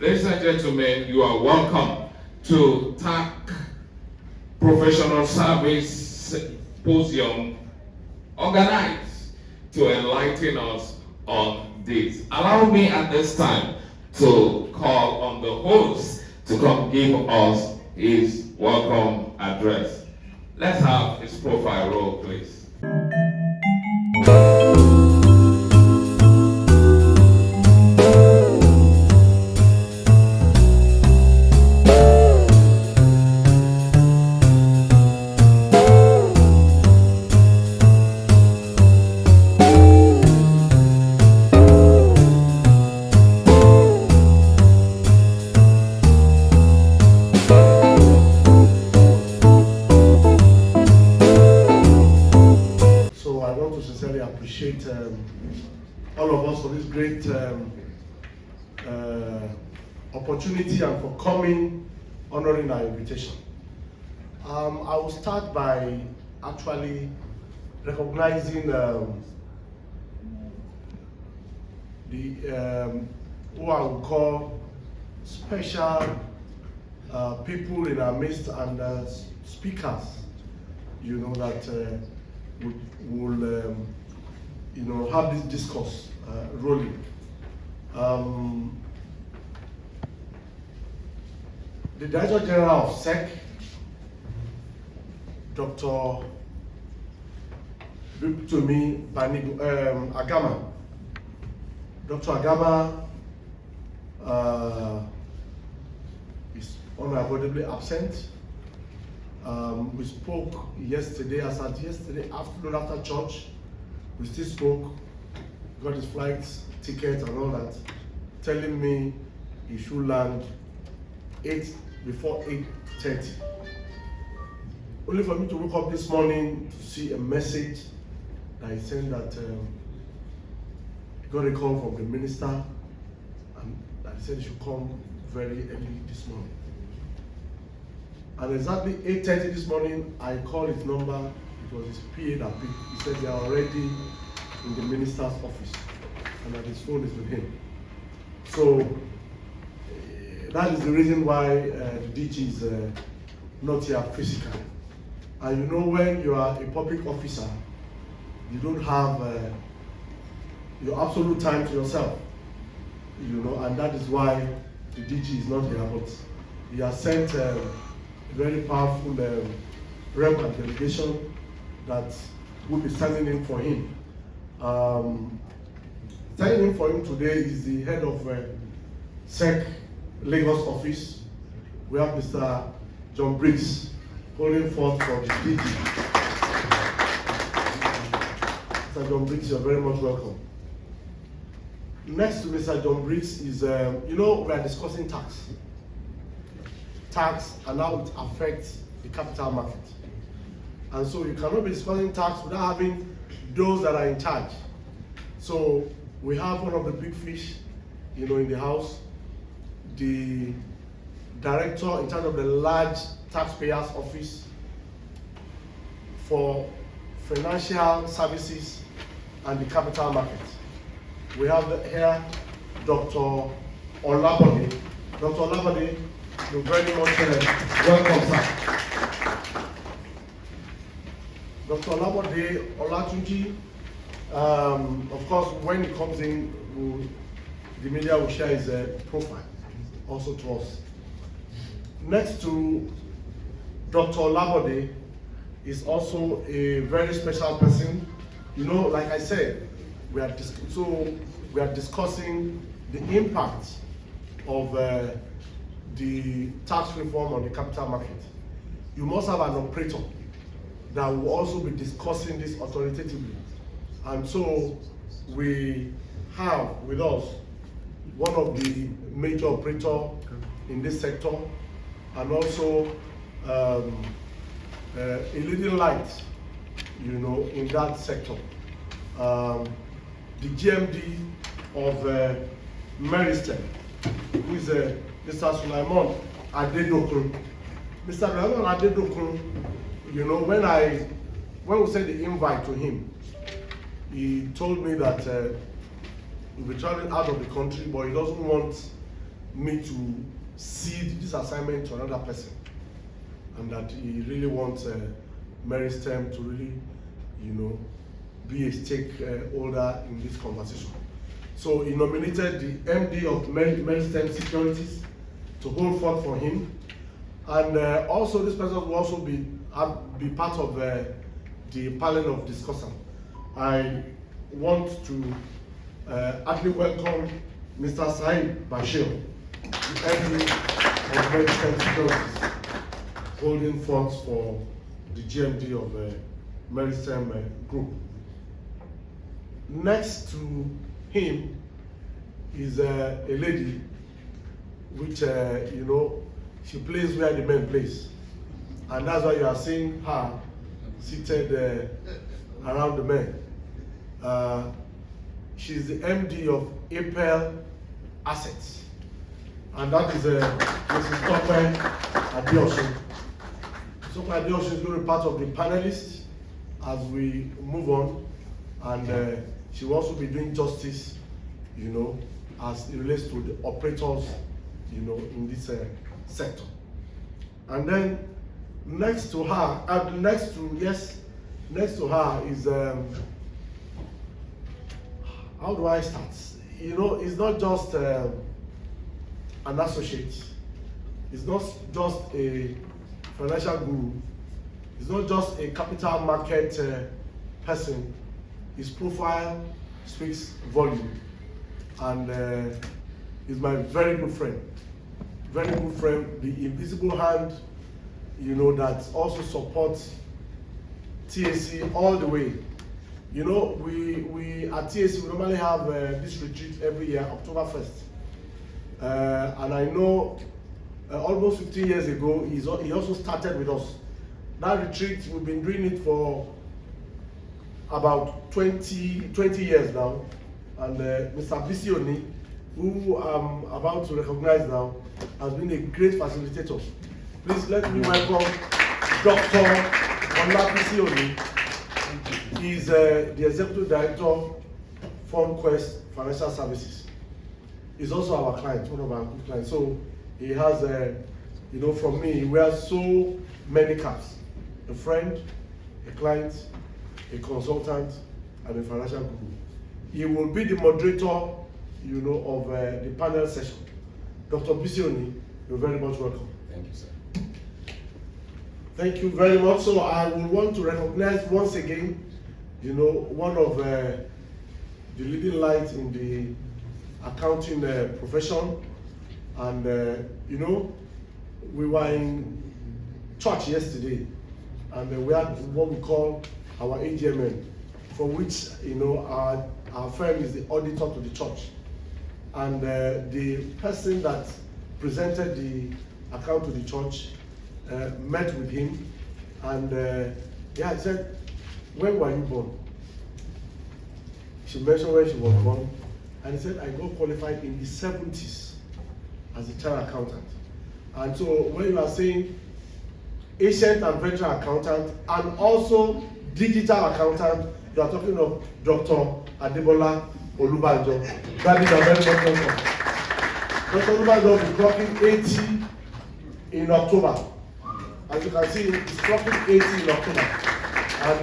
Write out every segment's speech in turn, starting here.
Ladies and gentlemen, you are welcome to TAC Professional Service Symposium organized to enlighten us on this. Allow me at this time to call on the host to come give us his welcome address. Let's have his profile roll, please. Appreciate all of us for this great opportunity and for coming, honoring our invitation. I will start by actually recognizing who I would call special people in our midst and speakers, you know, that will have this discourse rolling. The Director General of SEC, Dr. Agama. Dr. Agama is unavoidably absent. We spoke yesterday, yesterday afternoon after church. We still spoke, got his flight ticket and all that, telling me he should land before 8:30. Only for me to wake up this morning to see a message that he sent that he got a call from the minister and that he said he should come very early this morning. And exactly 8:30 this morning, I called his number. It was his PA that picked. He said they are already in the minister's office and that his phone is with him. So that is the reason why the DG is not here physically. And you know, when you are a public officer, you don't have your absolute time to yourself, you know, and that is why the DG is not here. But he has sent a very powerful rep and delegation that will be standing in for him. Standing in for him today is the head of SEC Lagos office. We have Mr. John Briggs holding forth for the DG. Mr. John Briggs, you're very much welcome. Next to Mr. John Briggs is, you know, we are discussing tax. Tax and how it affects the capital market. And so you cannot be discussing tax without having those that are in charge. So we have one of the big fish, you know, in the house, the director in charge of the large taxpayers office for financial services and the capital market. We have here Dr. Olabode. Dr. Olabode, you're very much welcome, sir. Dr. Olabode Olatunji, of course, when he comes in, the media will share his profile also to us. Next to Dr. Olabode is also a very special person. You know, like I said, we are discussing the impact of the tax reform on the capital market. You must have an operator that will also be discussing this authoritatively. And so we have with us one of the major operators in this sector and also a leading light, you know, in that sector. The GMD of Meristem, who is Mr. Sulaiman Adedokun. Mr. Sulaiman Adedokun, you know, when we sent the invite to him, he told me that he'll be traveling out of the country, but he doesn't want me to cede this assignment to another person, and that he really wants Meristem to really, be a stakeholder in this conversation. So he nominated the MD of Meristem Securities to hold forth for him, and also this person will also be part of the panel of discussion. I want to actually welcome Mr. Saeed Bashir, the MD of Meristem Securities, holding forth for the GMD of Meristem Group. Next to him is a lady which, she plays where the men plays. And that's why you are seeing her seated around the men. She's the MD of Apel Assets. And that is Mrs. Tunde Adaramaja. Tunde Adaramaja is going to be part of the panelists as we move on. And she will also be doing justice, as it relates to the operators, in this sector. And then next to her is, how do I start? It's not just an associate. It's not just a financial guru. It's not just a capital market person. His profile speaks volume, and is my very good friend, the invisible hand, that also supports TAC all the way. We at TAC we normally have this retreat every year, October 1st, and I know almost 15 years ago he also started with us. That retreat, we've been doing it for about 20 years now, and Mr. Bisioni, who I'm about to recognize now, has been a great facilitator. Please let me welcome Dr. Ola Bisioni. He's the Executive Director, FundQuest Financial Services. He's also our client, one of our good clients. So he has, from me, he wears so many caps: a friend, a client, a consultant, and a financial guru. He will be the moderator, of the panel session. Dr. Bisioni, you're very much welcome. Thank you, sir. Thank you very much. So I will want to recognize once again, one of the leading lights in the accounting profession. And, we were in church yesterday, and we had what we call our AGMN, for which our firm is the auditor to the church, and the person that presented the account to the church met with him, and I said, "When were you born?" She mentioned when she was born, and he said, "I got qualified in the 70s as a child accountant." And so when you are saying ancient and veteran accountant and also digital accountant, you are talking of Dr. Adebola Olubanjo. That is a very much welcome. Dr. Olubanjo will be clocking 80 in October. As you can see, he's clocking 80 in October. And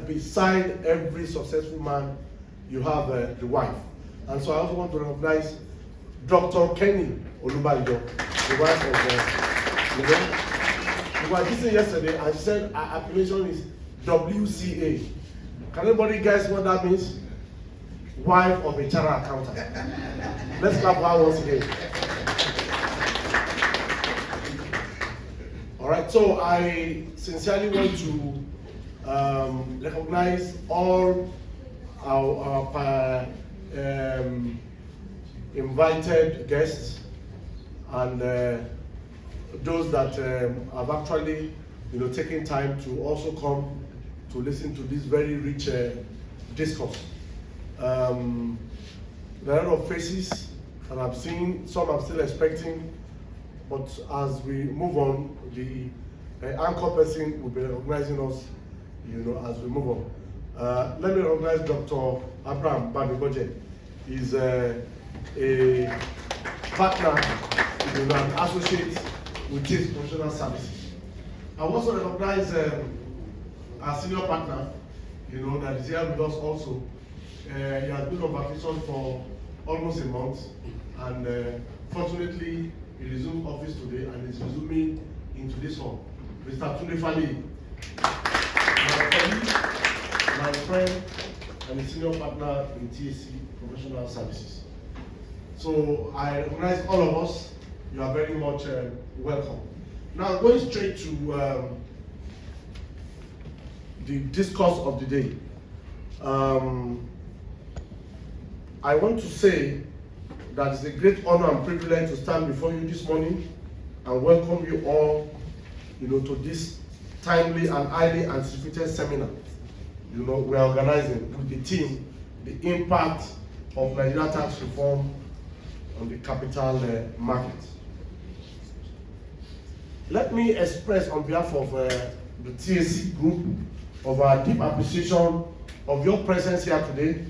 beside every successful man, you have the wife. And so I also want to recognize Dr. Kenny Olubanjo, the wife of we were listening yesterday, and she said her appellation is WCA. Can anybody guess what that means? Wife of a chartered accountant. Let's clap her once again. All right, so I sincerely want to recognize all our invited guests and those that have actually, taken time to also come to listen to this very rich discourse. There are a lot of faces that I've seen, some I'm still expecting, but as we move on, the anchor person will be recognizing us, as we move on. Let me recognize Dr. Abraham Babiboje. is a partner, an associate with TAC Professional Services. I also recognize our senior partner, that is here with us also. He has been on vacation for almost a month, and fortunately, he resumed office today and is resuming in today's hall. Mr. Tunde Adaramaja, my colleague, my friend, and a senior partner in TAC Professional Services. So I recognize all of us. You are very much welcome. Now, going straight to the discourse of the day. I want to say that it's a great honor and privilege to stand before you this morning and welcome you all, to this timely and highly anticipated seminar. We are organizing with the theme, the impact of Nigeria tax reform on the capital market. Let me express on behalf of the TAC group of our deep appreciation of your presence here today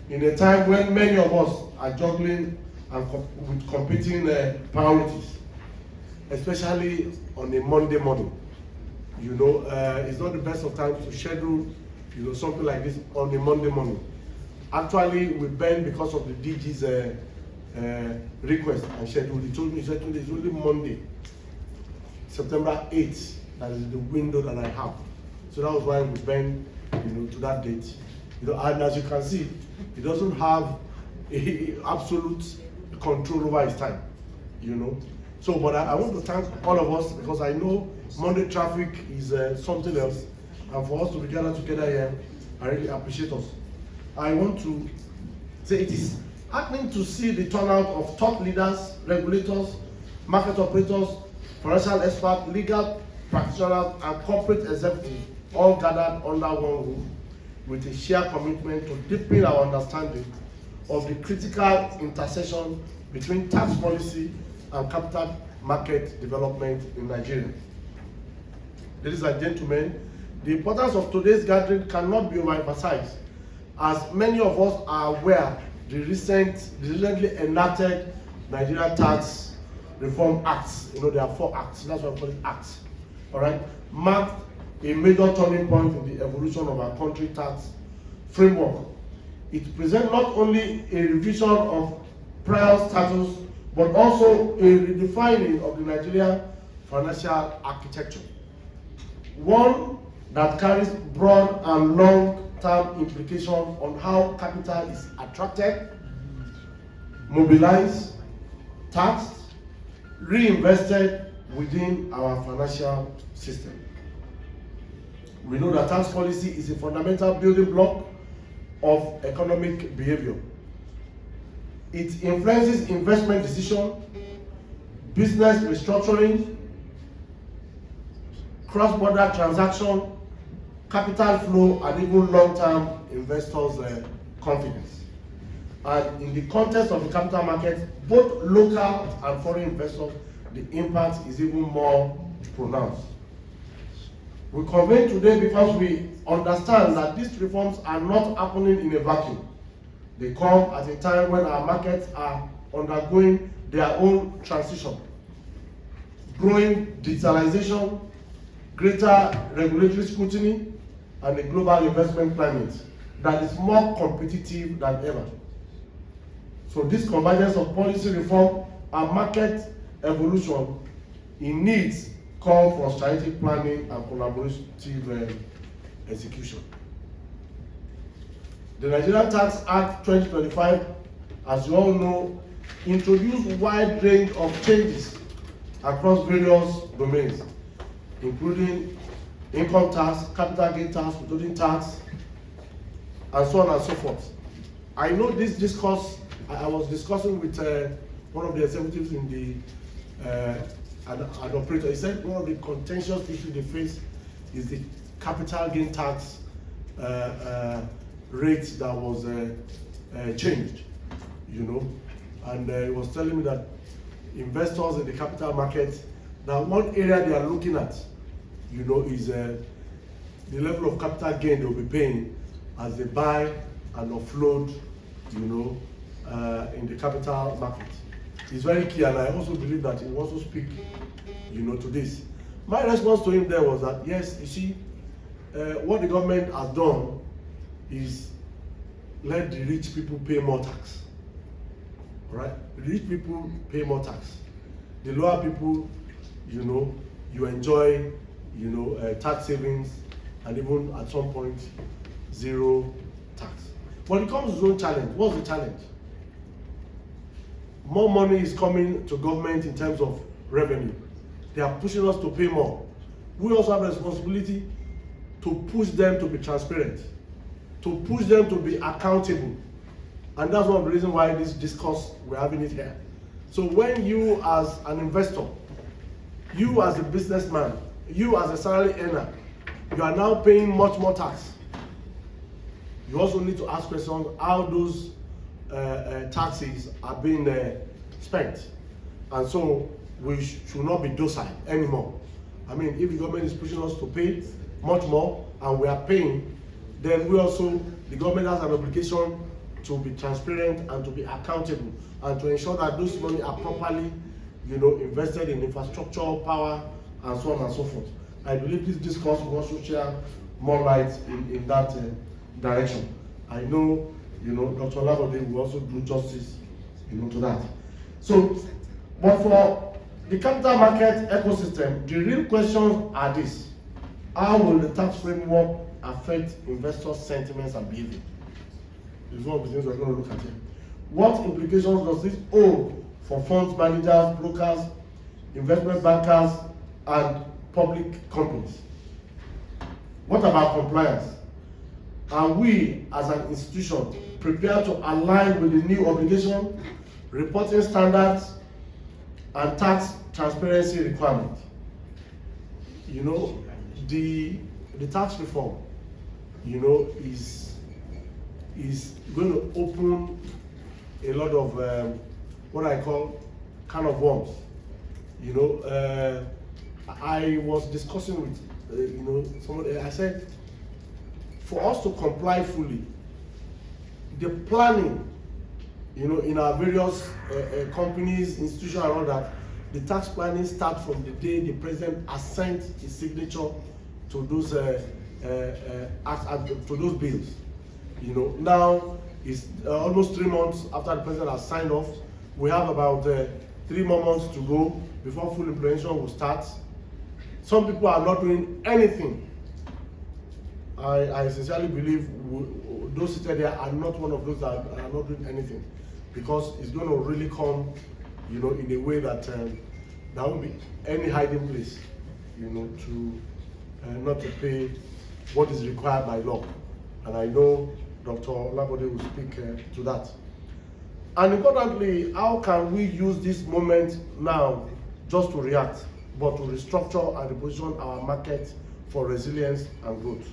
in a time when many of us are juggling and with competing priorities, especially on a Monday morning. It's not the best of times to schedule something like this on a Monday morning. Actually, we bend because of the DG's request and schedule. He told me, it's only Monday, September 8th, that is the window that I have. So that was why we bend, to that date. And as you can see, he doesn't have absolute control over his time, So, but I want to thank all of us because I know Monday traffic is something else. And for us to be gathered together here, I really appreciate us. I want to say it is heartening to see the turnout of top leaders, regulators, market operators, financial experts, legal practitioners, and corporate executives all gathered under one roof with a shared commitment to deepen our understanding of the critical intersection between tax policy and capital market development in Nigeria. Ladies and gentlemen, the importance of today's gathering cannot be overemphasized. As many of us are aware, the recently enacted Nigeria Tax Reform Acts, there are 4 acts, that's why I call it acts, all right, marked a major turning point in the evolution of our country tax framework. It presents not only a revision of prior status, but also a redefining of the Nigerian financial architecture. One that carries broad and long-term implications on how capital is attracted, mobilized, taxed, reinvested within our financial system. We know that tax policy is a fundamental building block of economic behavior. It influences investment decisions, business restructuring, cross-border transaction, capital flow, and even long-term investors' confidence. And in the context of the capital market, both local and foreign investors, the impact is even more pronounced. We convene today because we understand that these reforms are not happening in a vacuum. They come at a time when our markets are undergoing their own transition. Growing digitalization, greater regulatory scrutiny, and a global investment climate that is more competitive than ever. So this convergence of policy reform and market evolution, it needs call for strategic planning and collaborative execution. The Nigerian Tax Act 2025, as you all know, introduced a wide range of changes across various domains, including income tax, capital gain tax, withholding tax, and so on and so forth. I know this discourse, I was discussing with one of the executives in the an operator. He said one of the contentious issues they face is the capital gain tax rate that was changed, and he was telling me that investors in the capital market, now one area they are looking at, is the level of capital gain they will be paying as they buy and offload, in the capital market. It's very key, and I also believe that he will also speak, to this. My response to him there was that, yes, you see, what the government has done is let the rich people pay more tax. All right? The rich people pay more tax. The lower people, you enjoy, tax savings, and even at some point, zero tax. But it comes with its own challenge. What's the challenge? More money is coming to government in terms of revenue. They are pushing us to pay more. We also have a responsibility to push them to be transparent, to push them to be accountable. And that's one of the reasons why this discourse, we're having it here. So when you as an investor, you as a businessman, you as a salary earner, you are now paying much more tax. You also need to ask questions how those taxes are being spent. And so we should not be docile anymore. I mean, if the government is pushing us to pay much more and we are paying, then the government has an obligation to be transparent and to be accountable and to ensure that those money are properly, invested in infrastructure, power, and so on and so forth. I believe this discourse will also share more light in that direction. I know, Dr. Labode will also do justice, to that. So, but for the capital market ecosystem, the real questions are this: how will the tax framework affect investors' sentiments and behavior? This is one of the things we're going to look at here. What implications does this hold for funds managers, brokers, investment bankers, and public companies? What about compliance? Are we as an institution prepared to align with the new obligation, reporting standards, and tax transparency requirements? The tax reform, is going to open a lot of what I call can of worms. I was discussing with somebody. I said, for us to comply fully, the planning, in our various companies, institutions, and all that, the tax planning starts from the day the president assigns his signature to those to those bills. Now it's almost 3 months after the president has signed off. We have about 3 more months to go before full implementation will start. Some people are not doing anything. I sincerely believe those seated there are not one of those that are not doing anything, because it's going to really come, in a way that there won't be any hiding place, to not to pay what is required by law. And I know Dr. Labode will speak to that. And importantly, how can we use this moment now just to react, but to restructure and reposition our market for resilience and growth?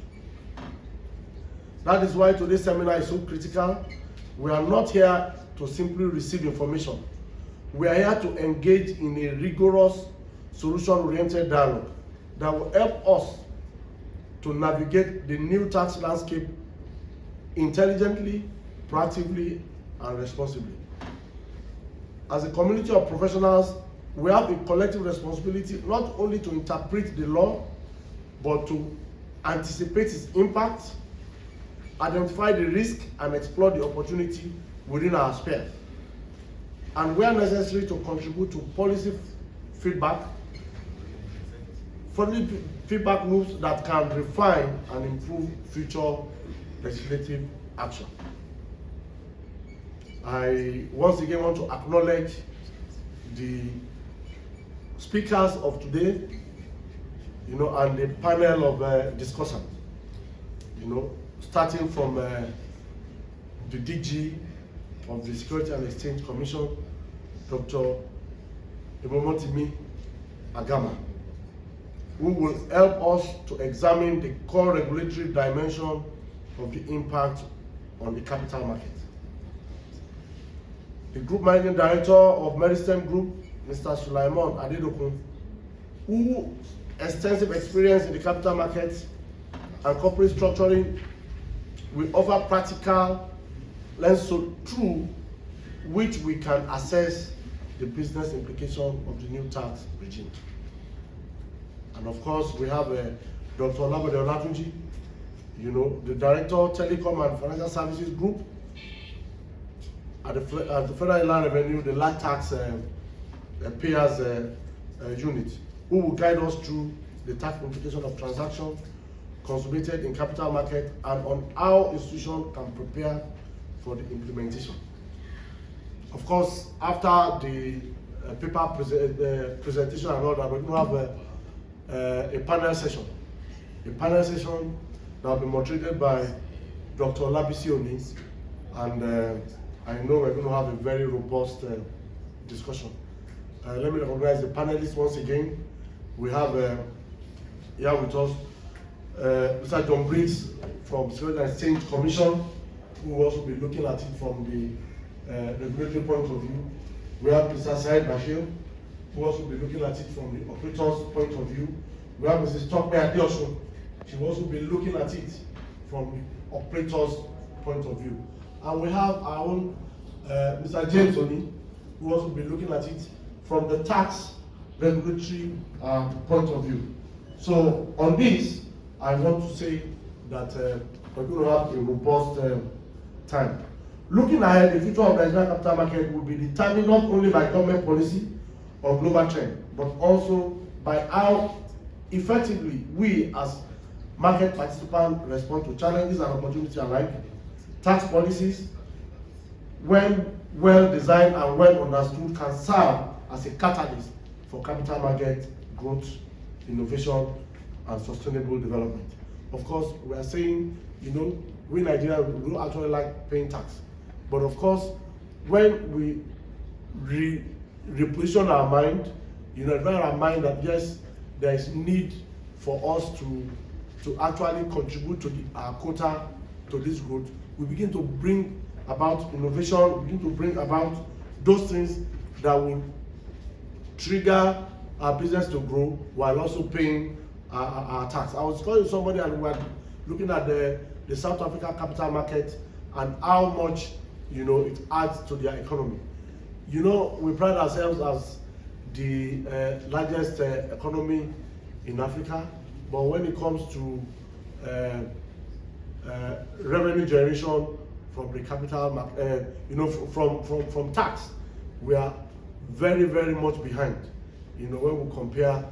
That is why today's seminar is so critical. We are not here to simply receive information. We are here to engage in a rigorous, solution-oriented dialogue that will help us to navigate the new tax landscape intelligently, proactively, and responsibly. As a community of professionals, we have a collective responsibility not only to interpret the law, but to anticipate its impact, identify the risk, and explore the opportunity within our sphere. And where necessary, to contribute to policy feedback loops that can refine and improve future legislative action. I once again want to acknowledge the speakers of today, and the panel of discussants, starting from the DG of the Security and Exchange Commission, Dr. Imomotimi Agama, who will help us to examine the core regulatory dimension of the impact on the capital market. The Group Managing Director of Meristem Group, Mr. Sulaiman Adedokun, who extensive experience in the capital markets and corporate structuring, will offer practical lens through which we can assess the business implication of the new tax regime. And of course, we have Dr. Olabode Olatunji, the Director, Telecom and Financial Services Group, at the Federal Inland Revenue, the land tax payers unit, who will guide us through the tax implication of transactions consummated in capital market and on how institutions can prepare for the implementation. Of course, after the paper presentation and all that, we're going to have a panel session. A panel session that will be moderated by Dr. Olabisi Oni, and I know we're going to have a very robust discussion. Let me recognize the panelists once again. We have here with us Mr. John Briggs from Securities and Exchange Commission, who will also be looking at it from the regulatory point of view. We have Mr. Said Bashir, who will also be looking at it from the operator's point of view. We have Mrs. Tokpe Adeosun. She will also be looking at it from the operator's point of view. And we have our own Mr. James Oni, who will also be looking at it from the tax regulatory point of view. So on this, I want to say that we're going to have a robust time. Looking ahead, the future of the Nigerian capital market will be determined not only by government policy or global trend, but also by how effectively we as market participants respond to challenges and opportunities alike. Tax policies, when well designed and well understood, can serve as a catalyst for capital market growth, innovation, and sustainable development. Of course, we are saying, we Nigerians, we don't actually like paying tax. But of course, when we reposition our mind, advance our mind that yes, there is need for us to actually contribute to our quota to this growth, we begin to bring about innovation, we begin to bring about those things that will trigger our business to grow while also paying our tax. I was calling somebody and we were looking at the South Africa capital market and how much it adds to their economy. We pride ourselves as the largest economy in Africa, but when it comes to revenue generation from the capital market, from tax, we are very, very much behind. When we compare,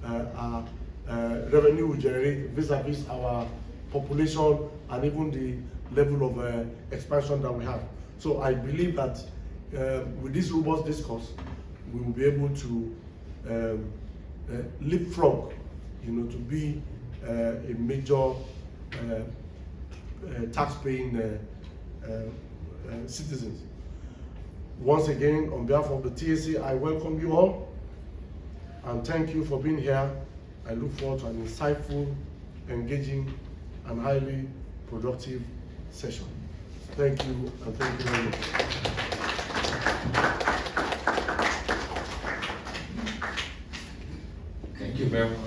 our revenue we generate vis-a-vis our population and even the level of expansion that we have. So I believe that with this robust discourse, we will be able to leapfrog, to be a major tax-paying citizens. Once again, on behalf of the TAC, I welcome you all and thank you for being here. I look forward to an insightful, engaging, and highly productive session. Thank you, and thank you very much. Thank you very much.